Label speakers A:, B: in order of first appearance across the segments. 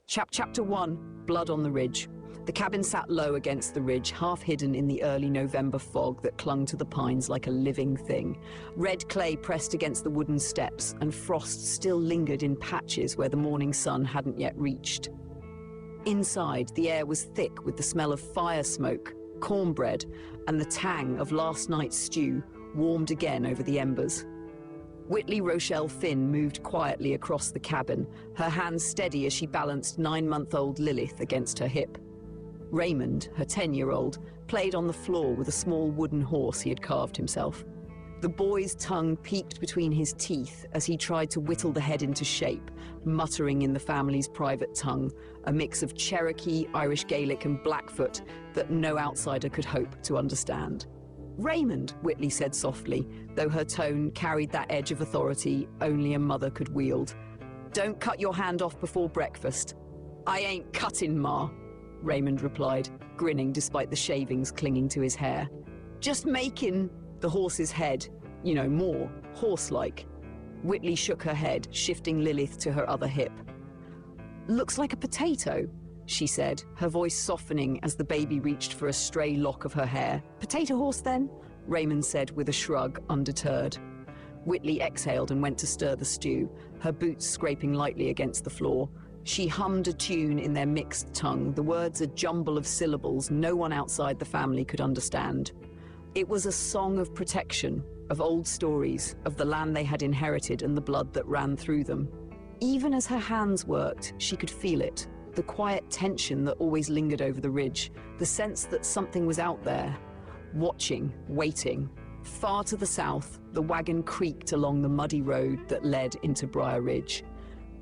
A: Chapter 1, Blood on the Ridge. The cabin sat low against the ridge, half hidden in the early November fog that clung to the pines like a living thing. Red clay pressed against the wooden steps, and frost still lingered in patches where the morning sun hadn't yet reached. Inside, the air was thick with the smell of fire smoke, cornbread, and the tang of last night's stew warmed again over the embers. Whitley Rochelle Finn moved quietly across the cabin, her hands steady as she balanced 9-month-old Lilith against her hip. Raymond, her 10-year-old, played on the floor with a small wooden horse he had carved himself. The boy's tongue peeked between his teeth as he tried to whittle the head into shape, muttering in the family's private tongue, a mix of Cherokee, Irish Gaelic and Blackfoot that no outsider could hope to understand. "Raymond," Whitley said softly, though her tone carried that edge of authority only a mother could wield. "Don't cut your hand off before breakfast." "I ain't cutting, Ma," Raymond replied, grinning despite the shavings clinging to his hair. "Just making the horse's head, more horse-like." Whitley shook her head, shifting Lilith to her other hip. "Looks like a potato," she said, her voice softening as the baby reached for a stray lock of her hair. "Potato horse, then?" Raymond said with a shrug, undeterred. Whitley exhaled and went to stir the stew, her boots scraping lightly against the floor. She hummed a tune in their mixed tongue, the words a jumble of syllables no one outside the family could understand. It was a song of protection, of old stories, of the land they had inherited and the blood that ran through them. Even as her hands worked, she could feel it. The quiet tension that always lingered over the ridge, the sense that something was out there, watching, waiting. Far to the south, the wagon creaked along the muddy road that led into Briar Ridge.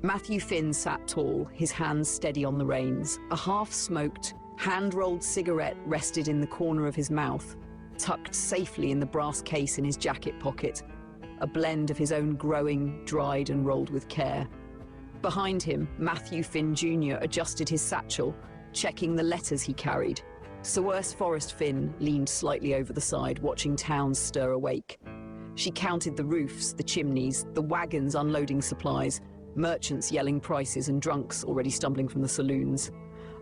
A: Matthew Finn sat tall, his hands steady on the reins. A half-smoked, hand-rolled cigarette rested in the corner of his mouth, tucked safely in the brass case in his jacket pocket, a blend of his own growing, dried and rolled with care. Behind him, Matthew Finn Jr. adjusted his satchel, checking the letters he carried. Saoirse Forrest Finn leaned slightly over the side, watching towns stir awake. She counted the roofs, the chimneys, the wagons unloading supplies, merchants yelling prices and drunks already stumbling from the saloons.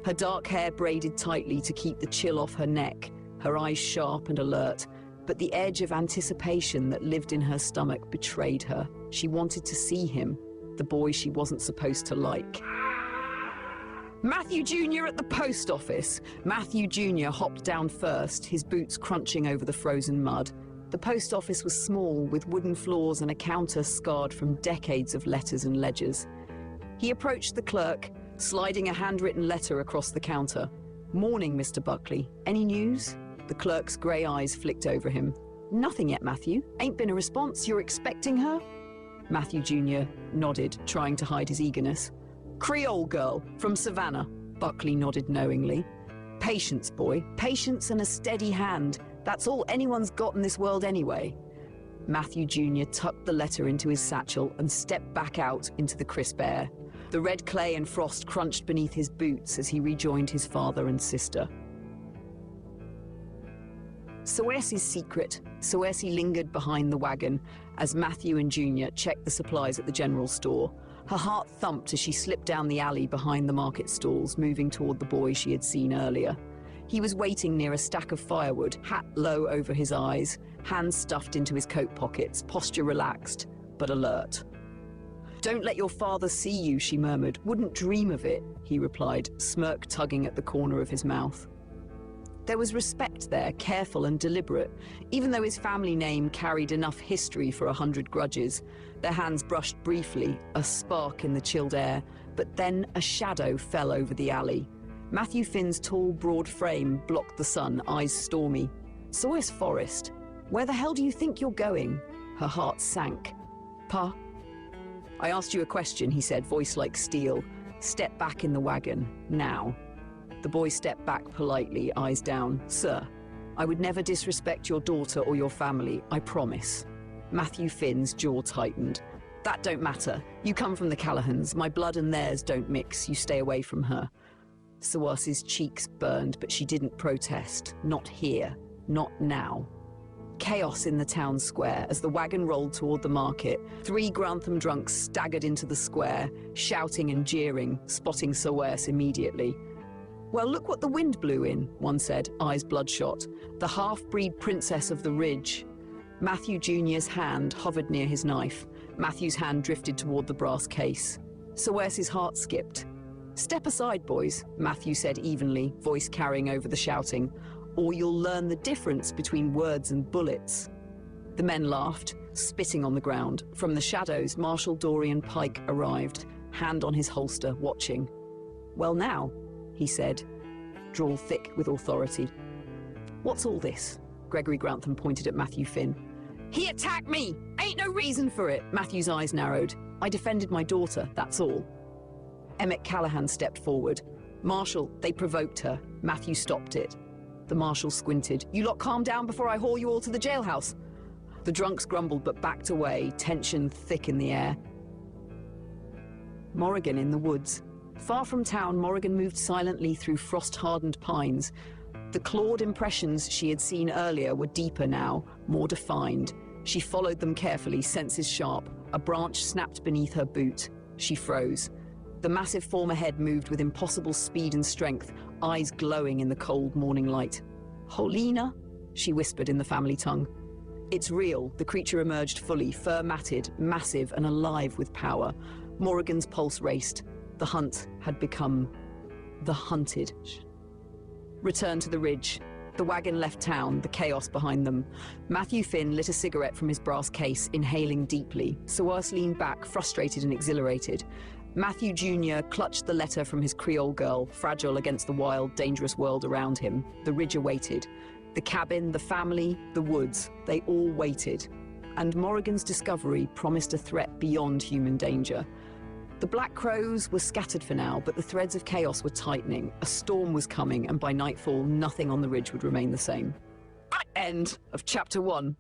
A: Her dark hair braided tightly to keep the chill off her neck, her eyes sharp and alert, but the edge of anticipation that lived in her stomach betrayed her. She wanted to see him, the boy she wasn't supposed to like. "Matthew Jr. at the post office." Matthew Jr. hopped down first, his boots crunching over the frozen mud. The post office was small, with wooden floors and a counter scarred from decades of letters and ledgers. He approached the clerk, sliding a handwritten letter across the counter. "Morning, Mr. Buckley. Any news?" The clerk's grey eyes flicked over him. "Nothing yet, Matthew. Ain't been a response. You're expecting her?" Matthew Jr. nodded, trying to hide his eagerness. "Creole girl, from Savannah," Buckley nodded knowingly. "Patience, boy. Patience and a steady hand. That's all anyone's got in this world anyway." Matthew Jr. tucked the letter into his satchel and stepped back out into the crisp air. The red clay and frost crunched beneath his boots as he rejoined his father and sister. Saoirse's secret. Saoirse lingered behind the wagon as Matthew and Junior checked the supplies at the general store. Her heart thumped as she slipped down the alley behind the market stalls, moving toward the boy she had seen earlier. He was waiting near a stack of firewood, hat low over his eyes, hands stuffed into his coat pockets, posture relaxed, but alert. "Don't let your father see you," she murmured. "Wouldn't dream of it," he replied, smirk tugging at the corner of his mouth. There was respect there, careful and deliberate, even though his family name carried enough history for 100 grudges. Their hands brushed briefly, a spark in the chilled air, but then a shadow fell over the alley. Matthew Finn's tall, broad frame blocked the sun, eyes stormy. "Saoirse Forrest, where the hell do you think you're going?" Her heart sank. "Pa?" "I asked you a question," he said, voice like steel. "Step back in the wagon, now." The boy stepped back politely, eyes down. "Sir, I would never disrespect your daughter or your family, I promise." Matthew Finn's jaw tightened. "That don't matter. You come from the Callahans. My blood and theirs don't mix. You stay away from her." Saoirse's cheeks burned, but she didn't protest. Not here. Not now. Chaos in the town square as the wagon rolled toward the market. 3 Grantham drunks staggered into the square, shouting and jeering, spotting Saoirse immediately. "Well, look what the wind blew in," one said, eyes bloodshot. "The half-breed princess of the Ridge." Matthew Jr.'s hand hovered near his knife. Matthew's hand drifted toward the brass case. Saoirse's heart skipped. "Step aside, boys," Matthew said evenly, voice carrying over the shouting, "or you'll learn the difference between words and bullets." The men laughed, spitting on the ground. From the shadows, Marshal Dorian Pike arrived, hand on his holster, watching. "Well now," he said, drawl thick with authority. "What's all this?" Gregory Grantham pointed at Matthew Finn. "He attacked me! Ain't no reason for it!" Matthew's eyes narrowed. "I defended my daughter, that's all." Emmett Callahan stepped forward. "Marshal, they provoked her." Matthew stopped it. The marshal squinted. "You lot calm down before I haul you all to the jailhouse." The drunks grumbled but backed away, tension thick in the air. Morrigan in the woods. Far from town, Morrigan moved silently through frost-hardened pines. The clawed impressions she had seen earlier were deeper now, more defined. She followed them carefully, senses sharp. A branch snapped beneath her boot. She froze. The massive form ahead moved with impossible speed and strength, eyes glowing in the cold morning light. "Holina?" she whispered in the family tongue. It's real. The creature emerged fully, fur-matted, massive and alive with power. Morrigan's pulse raced. The hunt had become the hunted. Return to the ridge. The wagon left town, the chaos behind them. Matthew Finn lit a cigarette from his brass case, inhaling deeply. Saoirse leaned back, frustrated and exhilarated. Matthew Jr. clutched the letter from his Creole girl, fragile against the wild, dangerous world around him. The ridge awaited. The cabin, the family, the woods, they all waited. And Morrigan's discovery promised a threat beyond human danger. The Black Crows were scattered for now, but the threads of chaos were tightening. A storm was coming, and by nightfall, nothing on the ridge would remain the same. End of Chapter 1.